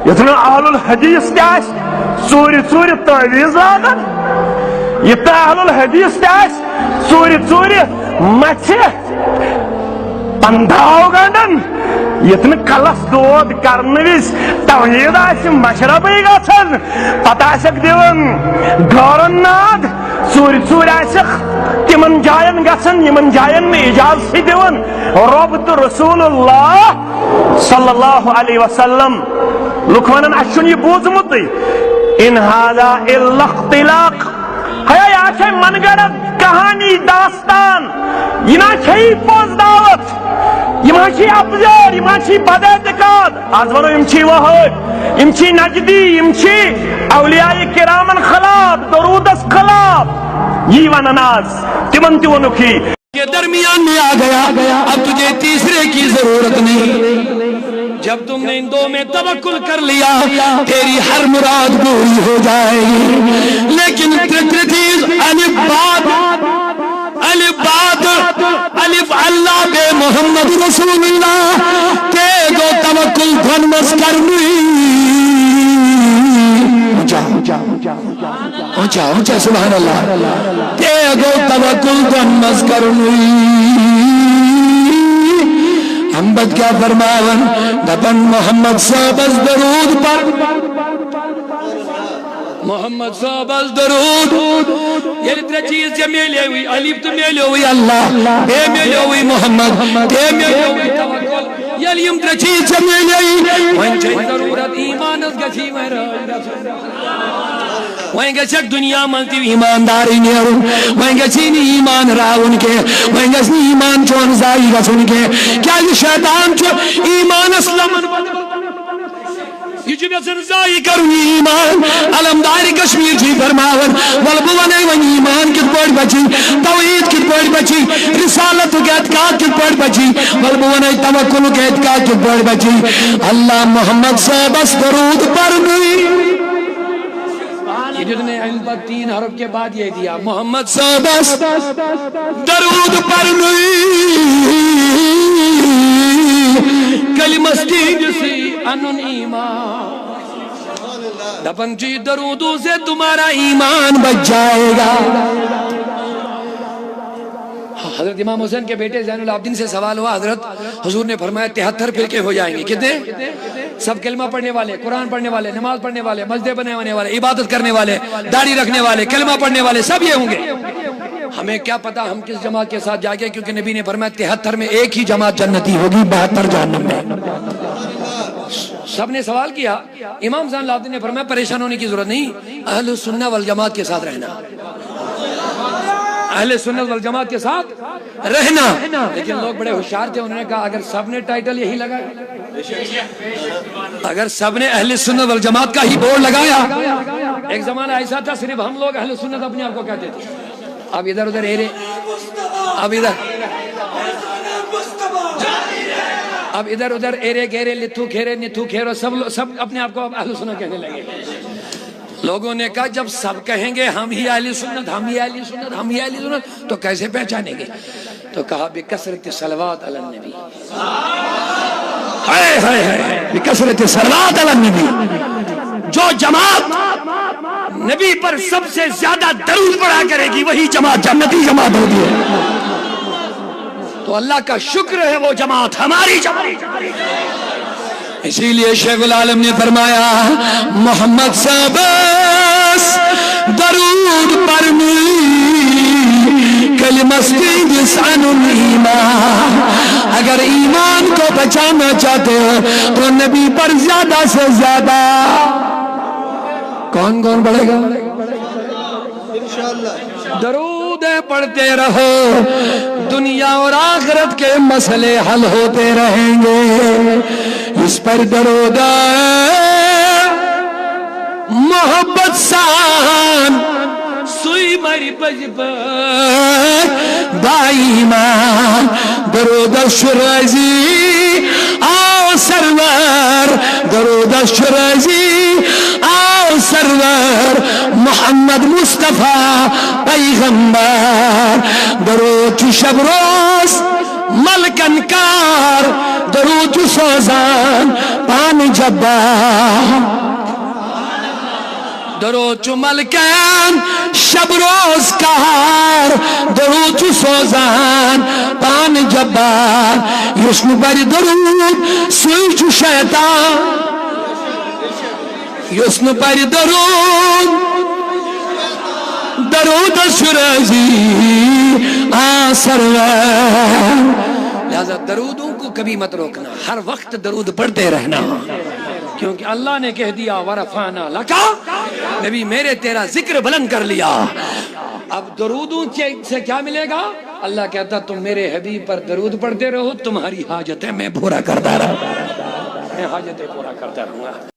یتنا اہل الحدیث تاس ژوٗرِ ژوٗرِ تعویٖذ لاگان یتنا اہل الحدیث تاس ژوٗرِ ژوٗرِ مژھِ پنداو گنڈن یتنا کلس دود کرنے وز توحید آس مشربے گھن پتہ آسک دِوان گورن ناد ژوٗرِ ژوٗرِ آسک تمن جاین گژھن یمن جاین نہٕ اجازت دِوان رب تو رسول اللہ صلی اللہ علیہ وسلم لُکھ ونان اسہِ چھُنہٕ یہِ بوٗزمُتٕے ان هذا الا اختلاق ہے یہ چھے من گڑت کہانی داستان یہ نا چھے پوز دعوت یہ ما چھے افزار یہ ما چھے بد اعتقاد آز ونو یم چھے وحد یم چھے نجدی یم چھے اولیاء کرامن خلاف درودس خلاف یہ ونن آز تمن تہ ونکھی یہ درمیان میں آ گیا اب تجھے تیسرے کی ضرورت نہیں جب تم نے ان دو میں توکل کر لیا تیری ہر مراد پوری ہو جائے گی لیکن ترتیز الف باد الف اللہ بے محمد رسول اللہ تے گو توکل دھنمس کرنی اونچا سبحان اللہ تے گو توکل دھنمس کرنی ہمبت کیا فرماون دپن محمد صاحب از درود پر محمد صاحب از درود یہ ترے چیز جو میلے ہوئی علیف تو میلے ہوئی اللہ اے میلے ہوئی محمد اے میلے ہوئی توکل یہ لیم ترے چیز جو میلے ہوئی وانچہ ضرورت ایمان از گچھی محرم وہیں گے چک دنیا منتی ایمانداری نیرون وہیں گے چینی ایمان راون کے وہیں گے چینی ایمان چون زائی گا سن کے کیا یہ شیطان چو ایمان اسلام یہ جو بیسن زائی کرنی ایمان علمداری کشمیر جی فرماون والبوانے ون ایمان کت پڑ بچی توحید کت پڑ بچی رسالت کے اعتقاد کت پڑ بچی والبوانے توکل کے اعتقاد کت پڑ بچی اللہ محمد صاحب اس درود پر نہیں یہ جتنے علم پر 3 حرف کے بعد یہ دیا محمد صاحب درود پر کلمستی جسی انن ایمان دپن جی درودوں سے تمہارا ایمان بچ جائے گا حضرت امام حسین کے بیٹے زین العابدین سے سوال ہوا حضرت حضور نے فرمایا 73 فرقے ہو جائیں گے کتنے سب کلمہ پڑھنے والے قرآن پڑھنے والے نماز پڑھنے والے مسجد بنانے والے عبادت کرنے والے داڑھی رکھنے والے کلمہ پڑھنے والے سب یہ ہوں گے ہمیں کیا پتا ہم کس جماعت کے ساتھ جائیں گے کیونکہ نبی نے فرمایا 73 میں ایک ہی جماعت جنتی ہوگی 72 جہنم میں سب نے سوال کیا امام زین العابدین نے فرمایا پریشان ہونے کی ضرورت نہیں اہل سنہ والجماعت کے ساتھ رہنا اہل سنت والجماعت کے ساتھ رہنا لیکن لوگ بڑے ہوشیار تھے انہوں نے کہا اگر سب نے ٹائٹل یہی لگایا اگر سب نے اہل سنت والجماعت کا ہی بورڈ لگایا ایک زمانہ ایسا تھا صرف ہم لوگ اہل سنت اپنے آپ کو کہتے تھے اب ادھر ادھر ایرے اب ادھر ادھر ایرے گیرے لتھو کھیرے نتھو کھیرو سب اپنے آپ کو اہل سنت کہنے لگے لوگوں نے کہا جب سب کہیں گے ہم ہی اہل سنت ہم ہی اہل سنت ہم ہی اہل سنت تو کیسے پہچانیں گے تو کہا بکثرت صلوات علی النبی بکثرت صلوات علی النبی جو جماعت نبی پر سب سے زیادہ درود پڑھا کرے گی وہی جماعت جنتی جماعت ہوگی تو اللہ کا شکر ہے وہ جماعت ہماری جماعت اسی لیے شیخ العالم نے فرمایا محمد صاحب درود پر کلمستی جسان ایمان اگر ایمان کو بچانا چاہتے ہو تو نبی پر زیادہ سے زیادہ کون کون پڑھے گا درود پڑھتے رہو دنیا اور آخرت کے مسئلے حل ہوتے رہیں گے اس پر درود محبت سان سوئی مری بجب دائیمان درود شرازی آؤ سرور درود شرازی آؤ سرور محمد مصطفیٰ پیغمبر درود شب روز ملکن کار درود سوزان پان جبار درود چو ملکان شب روز کار درود چو سوزان پان جبار یشنو بری درود سوی چو شیطان یشنو بری درود درود شرازی سرور لہذا درودوں کو کبھی مت روکنا ہر وقت درود پڑھتے رہنا کیونکہ اللہ نے کہہ دیا ورفعنا لکا نبی میرے تیرا ذکر بلند کر لیا اب درودوں سے کیا ملے گا اللہ کہتا تم میرے حبیب پر درود پڑھتے رہو تمہاری حاجتیں میں پورا کرتا رہوں میں حاجتیں پورا کرتا رہوں گا